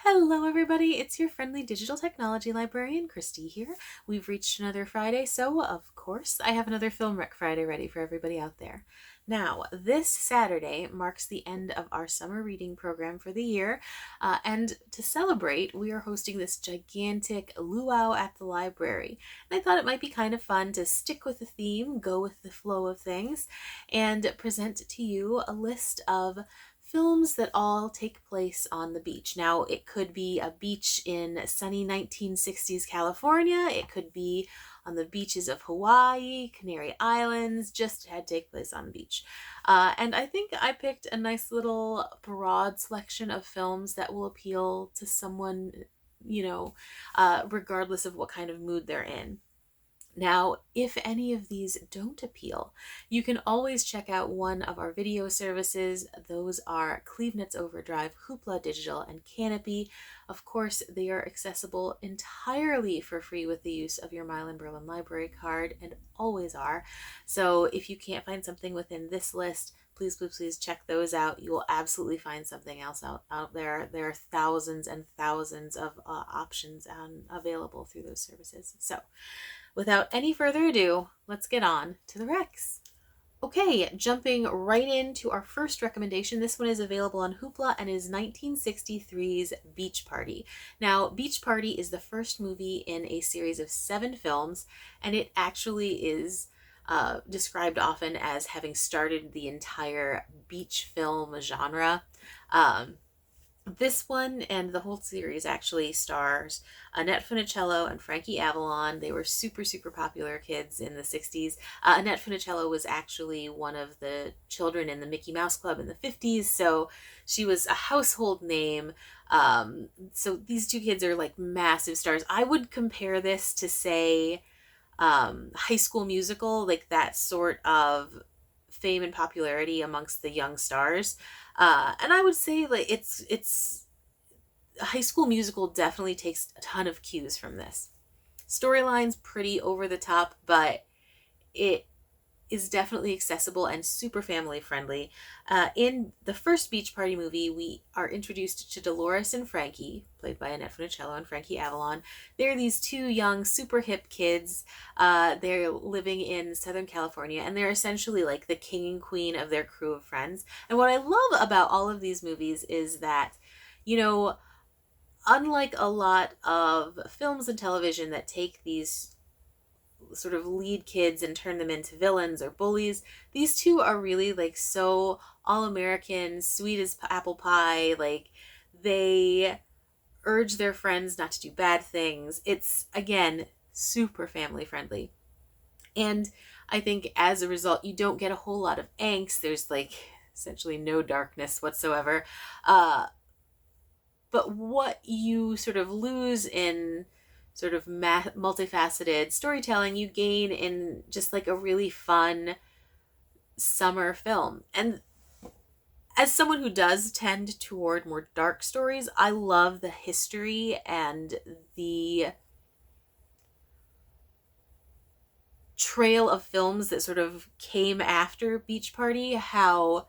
Hello, everybody. It's your friendly digital technology librarian, Christy here. We've reached another Friday, so of course, I have another Film Rec Friday ready for everybody out there. Now, this Saturday marks the end of our summer reading program for the year, and to celebrate, we are hosting this gigantic luau at the library. And I thought it might be kind of fun to stick with the theme, go with the flow of things, and present to you a list of films that all take place on the beach. Now, it could be a beach in sunny 1960s California, it could be on the beaches of Hawaii, Canary Islands, just had to take place on the beach. And I think I picked a nice little broad selection of films that will appeal to someone, regardless of what kind of mood they're in. Now, if any of these don't appeal, you can always check out one of our video services. Those are CleveNet's Overdrive, Hoopla Digital, and Canopy. Of course, they are accessible entirely for free with the use of your Milan-Berlin library card, and always are. So if you can't find something within this list, please check those out. You will absolutely find something else out there. There are thousands and thousands of options available through those services. So without any further ado, let's get on to the recs. Okay, jumping right into our first recommendation. This one is available on Hoopla and is 1963's Beach Party. Now, Beach Party is the first movie in a series of 7 films, and it actually is described often as having started the entire beach film genre. This one and the whole series actually stars Annette Funicello and Frankie Avalon. They were super popular kids in the 60s. Annette Funicello was actually one of the children in the Mickey Mouse Club in the 50s, so she was a household name. So these two kids are like massive stars. I would compare this to, say, High School Musical, like that sort of fame and popularity amongst the young stars. And I would say like it's High School Musical definitely takes a ton of cues from this. Storyline's pretty over the top, but it is definitely accessible and super family friendly. In the first Beach Party movie, we are introduced to Dolores and Frankie, played by Annette Funicello and Frankie Avalon. They're these two young, super hip kids. They're living in Southern California, and they're essentially like the king and queen of their crew of friends. And what I love about all of these movies is that, unlike a lot of films and television that take these sort of lead kids and turn them into villains or bullies, these two are really like so all-American, sweet as apple pie. Like, they urge their friends not to do bad things. It's, again, super family friendly. And I think as a result, you don't get a whole lot of angst. There's like essentially no darkness whatsoever. But what you sort of lose in sort of multifaceted storytelling, you gain in just like a really fun summer film. And as someone who does tend toward more dark stories, I love the history and the trail of films that sort of came after Beach Party. How,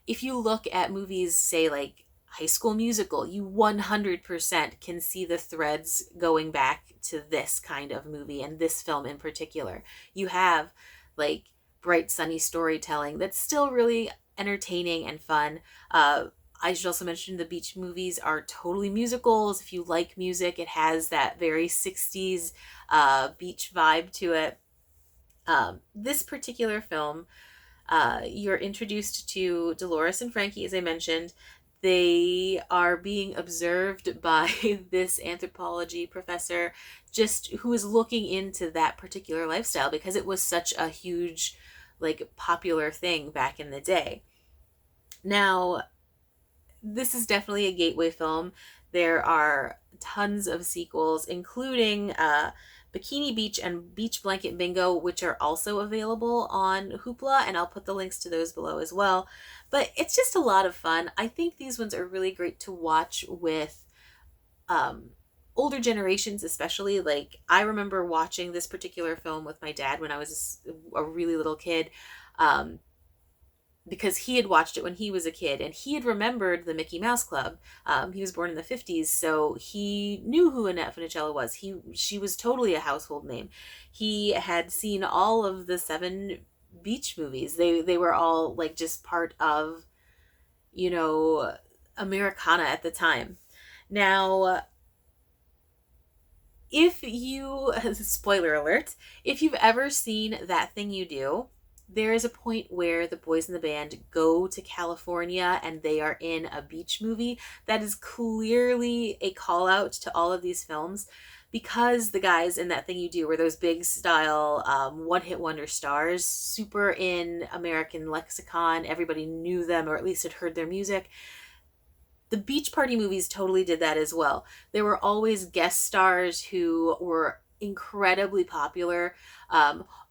if you look at movies, say like High School Musical, you 100% can see the threads going back to this kind of movie and this film in particular. You have like bright, sunny storytelling that's still really entertaining and fun. I should also mention the beach movies are totally musicals. If you like music, it has that very 60s beach vibe to it. This particular film, you're introduced to Dolores and Frankie, as I mentioned. They are being observed by this anthropology professor, just who is looking into that particular lifestyle because it was such a huge, like, popular thing back in the day. Now, this is definitely a gateway film. There are tons of sequels, including Bikini Beach and Beach Blanket Bingo, which are also available on Hoopla, and I'll put the links to those below as well. But it's just a lot of fun. I think these ones are really great to watch with older generations, especially. Like, I remember watching this particular film with my dad when I was a really little kid. because he had watched it when he was a kid and he had remembered the Mickey Mouse Club. He was born in the 50s, so he knew who Annette Funicello was. She was totally a household name. He had seen all of the seven beach movies. They were all like just part of, you know, Americana at the time. Now, if you, spoiler alert, if you've ever seen That Thing You Do, there is a point where the boys in the band go to California and they are in a beach movie that is clearly a call out to all of these films, because the guys in That Thing You Do were those big style one hit wonder stars, super in American lexicon. Everybody knew them or at least had heard their music. The Beach Party movies totally did that as well. There were always guest stars who were incredibly popular.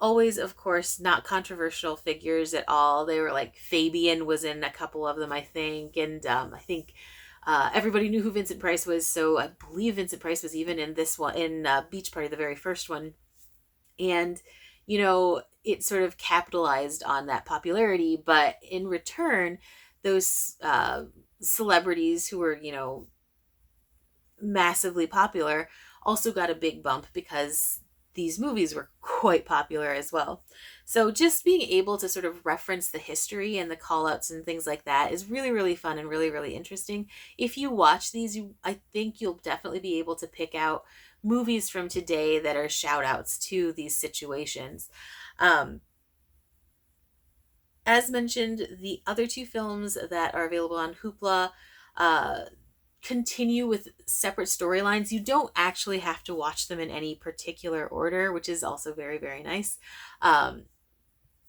Always, of course, not controversial figures at all. They were like, Fabian was in a couple of them, I think. And I think everybody knew who Vincent Price was. So I believe Vincent Price was even in this one, in Beach Party, the very first one. And, you know, it sort of capitalized on that popularity. But in return, those celebrities who were, you know, massively popular also got a big bump because these movies were quite popular as well. So just being able to sort of reference the history and the call outs and things like that is really, really fun and really, really interesting. If you watch these, I think you'll definitely be able to pick out movies from today that are shout outs to these situations. Um, as mentioned, the other two films that are available on Hoopla uh, continue with separate storylines. You don't actually have to watch them in any particular order, which is also very, very nice. Um,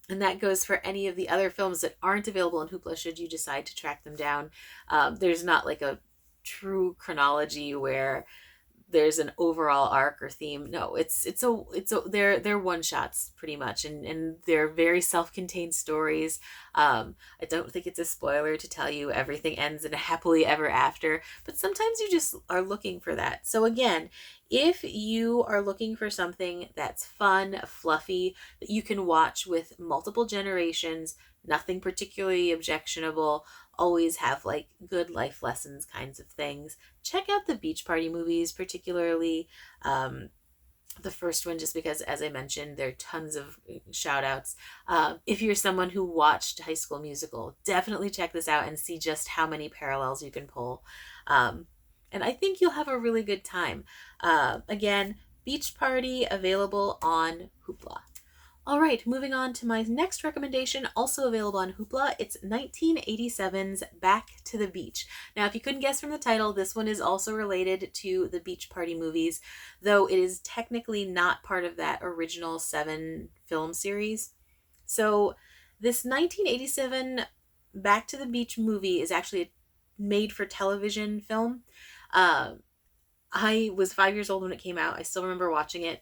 and that goes for any of the other films that aren't available on Hoopla should you decide to track them down. There's not like a true chronology where there's an overall arc or theme. No, it's a they're one shots pretty much, and they're very self-contained stories. I don't think it's a spoiler to tell you everything ends in a happily ever after, but sometimes you just are looking for that. So again, if you are looking for something that's fun, fluffy, that you can watch with multiple generations, nothing particularly objectionable, always have like good life lessons kinds of things, check out the Beach Party movies, particularly the first one, just because, as I mentioned, there are tons of shout outs. If you're someone who watched High School Musical, definitely check this out and see just how many parallels you can pull. And I think you'll have a really good time. Again, Beach Party available on Hoopla. All right, moving on to my next recommendation, also available on Hoopla. It's 1987's Back to the Beach. Now, if you couldn't guess from the title, this one is also related to the Beach Party movies, though it is technically not part of that original 7 film series. So, this 1987 Back to the Beach movie is actually a made for television film. I was 5 years old when it came out. I still remember watching it.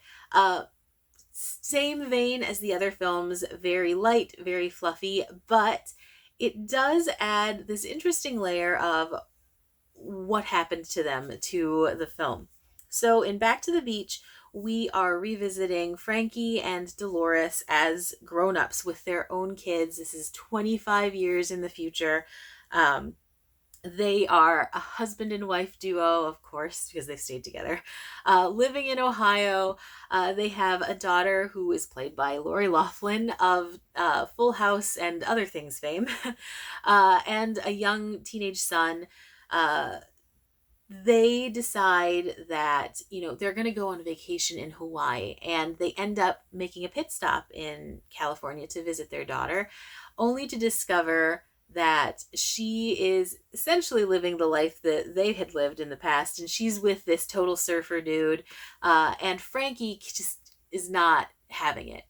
Same vein as the other films, very light, very fluffy, but it does add this interesting layer of what happened to them to the film. So in Back to the Beach, we are revisiting Frankie and Dolores as grown-ups with their own kids. This is 25 years in the future. They are a husband and wife duo, of course, because they stayed together, living in Ohio. They have a daughter who is played by Lori Loughlin of Full House and other things fame, and a young teenage son. They decide that, you know, they're going to go on vacation in Hawaii, and they end up making a pit stop in California to visit their daughter, only to discover that she is essentially living the life that they had lived in the past, and she's with this total surfer dude, and Frankie just is not having it.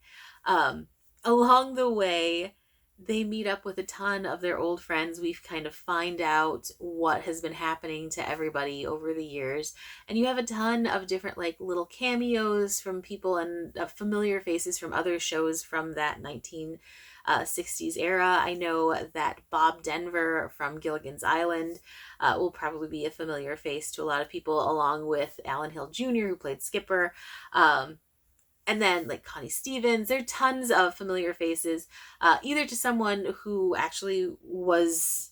Along the way, they meet up with a ton of their old friends. We kind of find out what has been happening to everybody over the years, and you have a ton of different like little cameos from people and familiar faces from other shows from that 1960s era. I know that Bob Denver from Gilligan's Island will probably be a familiar face to a lot of people, along with Alan Hill Jr., who played Skipper. And then like Connie Stevens, there are tons of familiar faces, either to someone who actually was,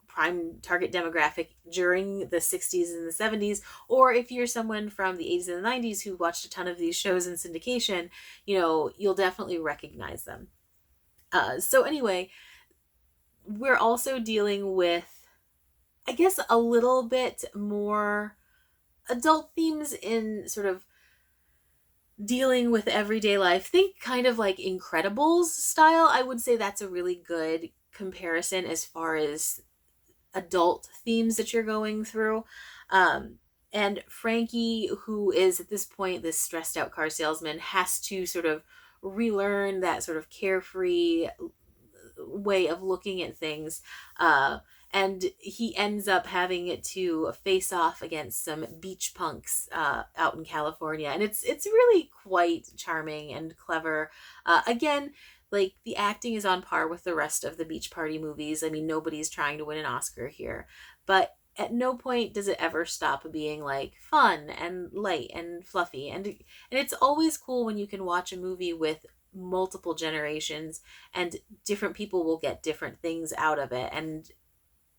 prime target demographic during the 60s and the 70s, or if you're someone from the 80s and the 90s who watched a ton of these shows in syndication, you'll definitely recognize them. So anyway, we're also dealing with, I guess, a little bit more adult themes in sort of dealing with everyday life. Think kind of like Incredibles style. I would say that's a really good comparison as far as adult themes that you're going through. And Frankie, who is at this point this stressed out car salesman, has to sort of relearn that sort of carefree way of looking at things. And he ends up having to face off against some beach punks out in California, and it's really quite charming and clever. Again, like the acting is on par with the rest of the Beach Party movies. I mean, nobody's trying to win an Oscar here, but at no point does it ever stop being like fun and light and fluffy, and it's always cool when you can watch a movie with multiple generations and different people will get different things out of it, and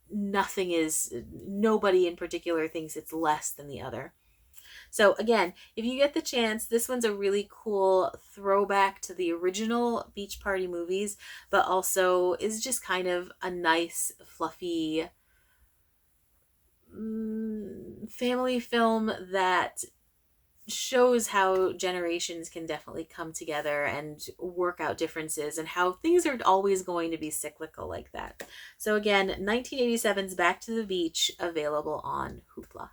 nobody in particular thinks it's less than the other. So again, if you get the chance, this one's a really cool throwback to the original Beach Party movies, but also is just kind of a nice fluffy family film that shows how generations can definitely come together and work out differences and how things are always going to be cyclical like that. So again, 1987's Back to the Beach, available on Hoopla.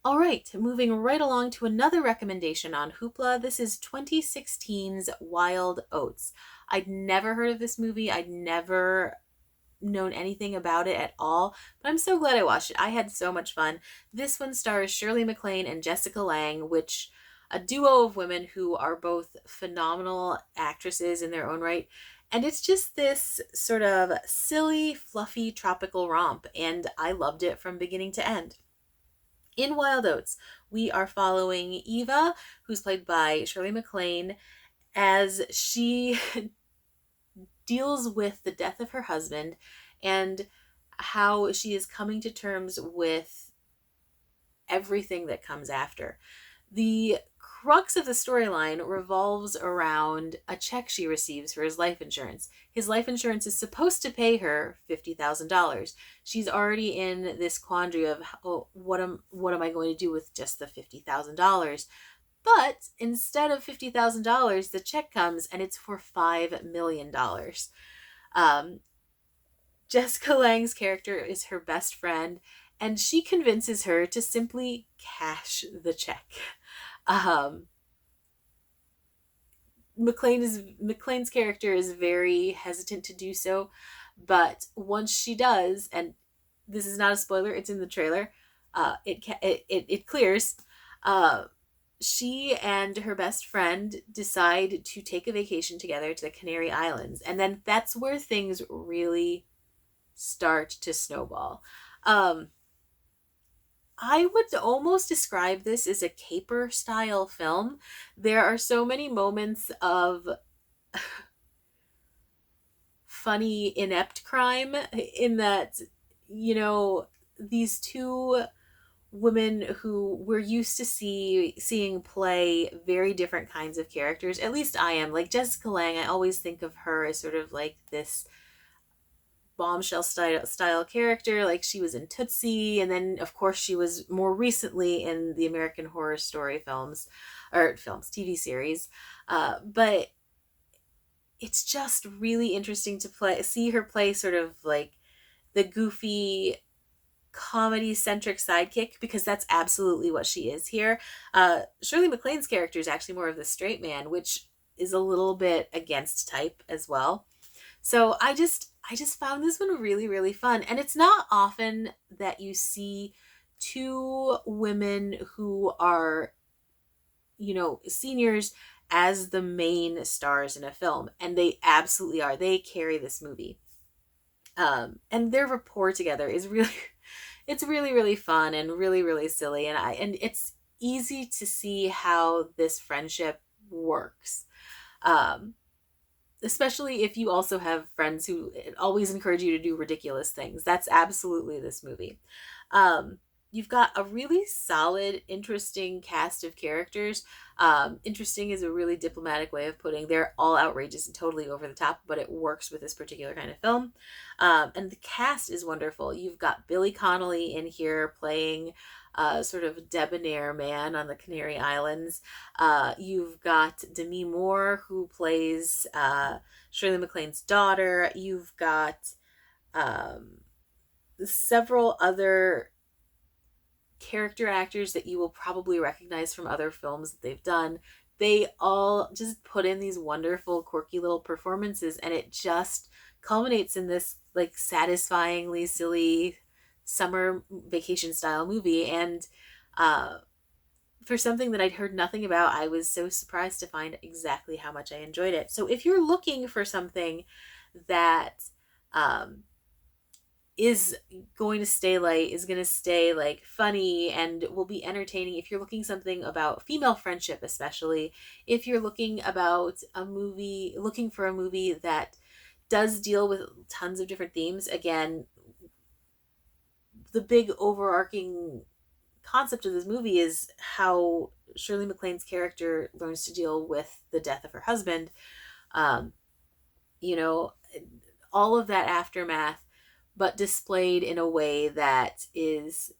All right, moving right along to another recommendation on Hoopla. This is 2016's Wild Oats. I'd never heard of this movie. I'd never known anything about it at all, but I'm so glad I watched it. I had so much fun. This one stars Shirley MacLaine and Jessica Lange, which a duo of women who are both phenomenal actresses in their own right. And it's just this sort of silly, fluffy, tropical romp, and I loved it from beginning to end. In Wild Oats, we are following Eva, who's played by Shirley MacLaine, as she deals with the death of her husband and how she is coming to terms with everything that comes after. The crux of the storyline revolves around a check she receives for his life insurance. His life insurance is supposed to pay her $50,000. She's already in this quandary of, what am I going to do with just the $50,000? But instead of $50,000, the check comes and it's for $5 million. Jessica Lange's character is her best friend, and she convinces her to simply cash the check. MacLane's character is very hesitant to do so, but once she does, and this is not a spoiler, it's in the trailer, it clears. She and her best friend decide to take a vacation together to the Canary Islands, and then that's where things really start to snowball. I would almost describe this as a caper style film. There are so many moments of funny, inept crime in that, these two women who we're used to seeing play very different kinds of characters. At least I am. Like Jessica Lange, I always think of her as sort of like this bombshell style character, like she was in Tootsie, and then of course she was more recently in the American Horror Story TV series. But it's just really interesting to see her play sort of like the goofy comedy centric sidekick, because that's absolutely what she is here. Shirley MacLaine's character is actually more of the straight man, which is a little bit against type as well. So I just found this one really, really fun. And it's not often that you see two women who are, seniors as the main stars in a film. And they absolutely are. They carry this movie. And their rapport together is really, it's really, really fun and really, really silly. And it's easy to see how this friendship works. Um, Especially if you also have friends who always encourage you to do ridiculous things. That's absolutely this movie. Um, you've got a really solid, interesting cast of characters. Interesting is a really diplomatic way of putting they're all outrageous and totally over the top, but it works with this particular kind of film. And the cast is wonderful. You've got Billy Connolly in here playing sort of debonair man on the Canary Islands. You've got Demi Moore, who plays Shirley MacLaine's daughter. You've got um, several other character actors that you will probably recognize from other films that they've done. They all just put in these wonderful, quirky little performances, and it just culminates in this like satisfyingly silly summer vacation style movie. And uh, for something that I'd heard nothing about, I was so surprised to find exactly how much I enjoyed it. So if you're looking for something that um, is going to stay light, is going to stay like funny and will be entertaining, if you're looking something about female friendship, especially if you're looking for a movie that does deal with tons of different themes, again, the big overarching concept of this movie is how Shirley MacLaine's character learns to deal with the death of her husband. Um, you know, all of that aftermath, but displayed in a way that is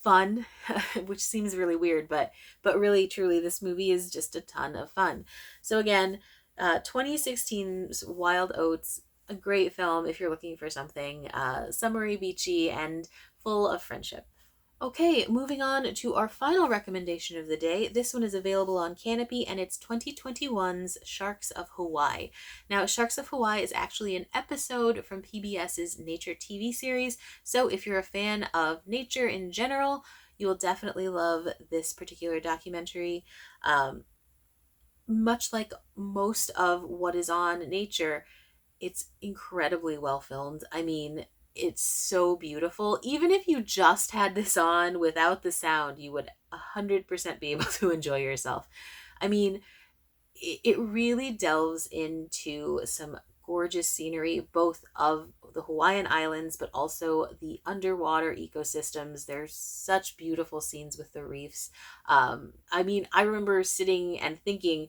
fun, which seems really weird, but really truly this movie is just a ton of fun. So again, 2016's Wild Oats, a great film if you're looking for something summery, beachy, and full of friendship. Okay, moving on to our final recommendation of the day. This one is available on Canopy, and it's 2021's Sharks of Hawaii. Now, Sharks of Hawaii is actually an episode from PBS's Nature TV series, so if you're a fan of nature in general, you will definitely love this particular documentary. Much like most of what is on Nature, it's incredibly well filmed. I mean, it's so beautiful. Even if you just had this on without the sound, you would 100% be able to enjoy yourself. I mean, it really delves into some gorgeous scenery, both of the Hawaiian Islands, but also the underwater ecosystems. There's such beautiful scenes with the reefs. I mean, I remember sitting and thinking,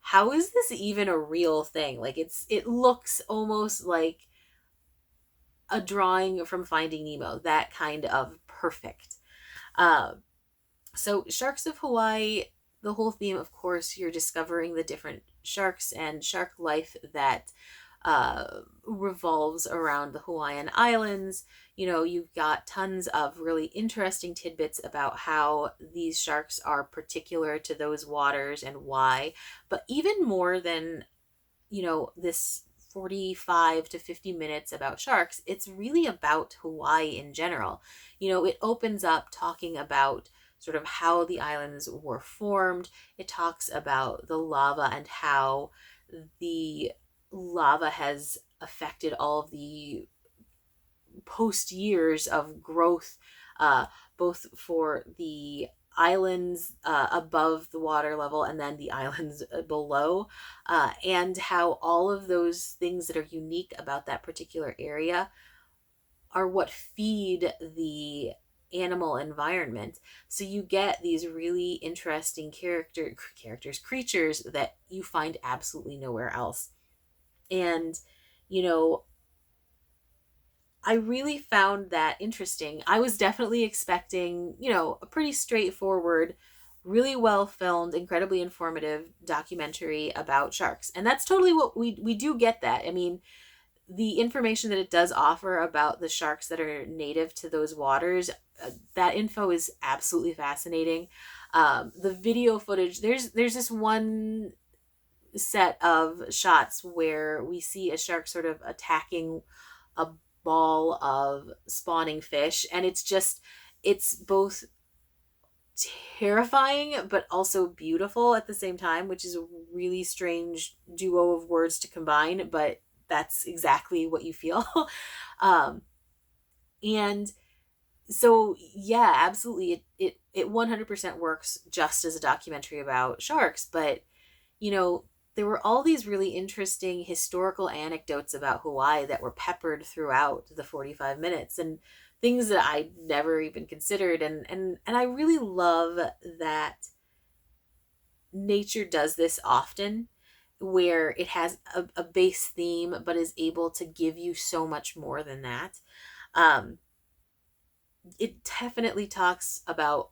how is this even a real thing? Like it looks almost like a drawing from Finding Nemo, that kind of perfect. Um, so Sharks of Hawaii, the whole theme, of course, you're discovering the different sharks and shark life that revolves around the Hawaiian Islands. You know, you've got tons of really interesting tidbits about how these sharks are particular to those waters and why. But even more than, this 45 to 50 minutes about sharks, it's really about Hawaii in general. It opens up talking about sort of how the islands were formed. It talks about the lava and how the lava has affected all of the post years of growth, uh, both for the islands above the water level and then the islands below, and how all of those things that are unique about that particular area are what feed the animal environment. So you get these really interesting creatures that you find absolutely nowhere else. And, you know, I really found that interesting. I was definitely expecting, a pretty straightforward, really well filmed, incredibly informative documentary about sharks. And that's totally what we do get that. I mean, the information that it does offer about the sharks that are native to those waters, that info is absolutely fascinating. The video footage, there's this one set of shots where we see a shark sort of attacking a ball of spawning fish, and it's both terrifying but also beautiful at the same time, which is a really strange duo of words to combine, but that's exactly what you feel. And So yeah, absolutely. It 100% works just as a documentary about sharks, but you know, there were all these really interesting historical anecdotes about Hawaii that were peppered throughout the 45 minutes, and things that I never even considered. And I really love that nature does this often, where it has a base theme but is able to give you so much more than that. Um, it definitely talks about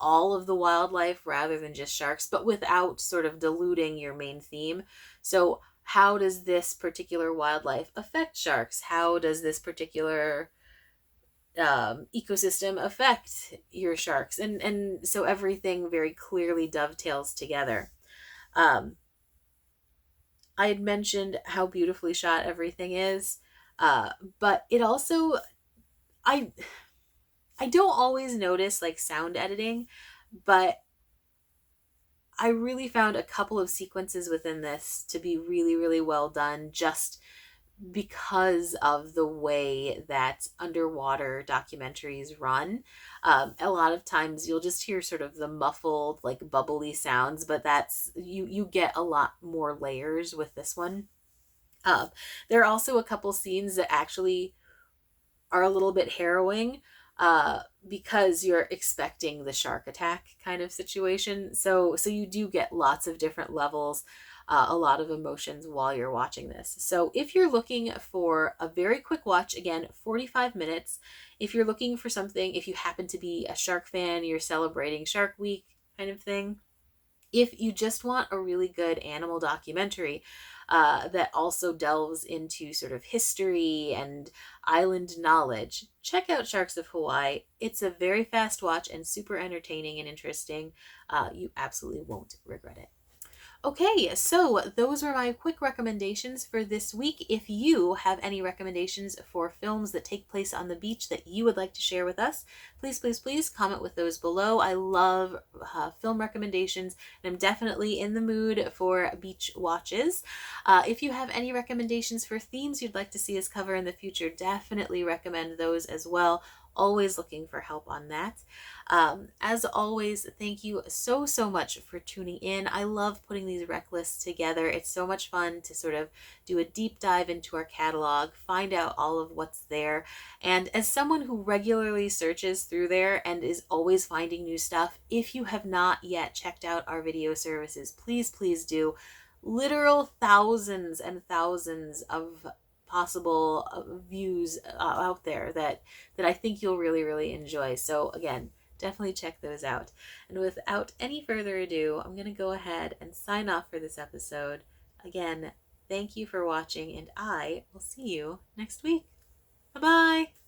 all of the wildlife rather than just sharks, but without sort of diluting your main theme. So, how does this particular wildlife affect sharks? How does this particular ecosystem affect your sharks? And so everything very clearly dovetails together. Um, I had mentioned how beautifully shot everything is, uh, but it also I I don't always notice like sound editing, but I really found a couple of sequences within this to be really, really well done just because of the way that underwater documentaries run. A lot of times you'll just hear sort of the muffled, like bubbly sounds, but that's you get a lot more layers with this one. Um, there are also a couple scenes that actually are a little bit harrowing, because you're expecting the shark attack kind of situation. So you do get lots of different levels, a lot of emotions while you're watching this. So if you're looking for a very quick watch, again, 45 minutes. If you're looking for something, if you happen to be a shark fan, you're celebrating Shark Week kind of thing, if you just want a really good animal documentary, that also delves into sort of history and island knowledge, check out Sharks of Hawaii. It's a very fast watch and super entertaining and interesting. You absolutely won't regret it. Okay, so those were my quick recommendations for this week. If you have any recommendations for films that take place on the beach that you would like to share with us, please, please, please comment with those below. I love film recommendations, and I'm definitely in the mood for beach watches. If you have any recommendations for themes you'd like to see us cover in the future, definitely recommend those as well. Always looking for help on that. As always, thank you so, so much for tuning in. I love putting these rec lists together. It's so much fun to sort of do a deep dive into our catalog, find out all of what's there. And as someone who regularly searches through there and is always finding new stuff, if you have not yet checked out our video services, please, please do. Literal thousands and thousands of possible views out there that I think you'll really, really enjoy. So again, definitely check those out. And without any further ado, I'm going to go ahead and sign off for this episode. Again, thank you for watching, and I will see you next week. Bye bye.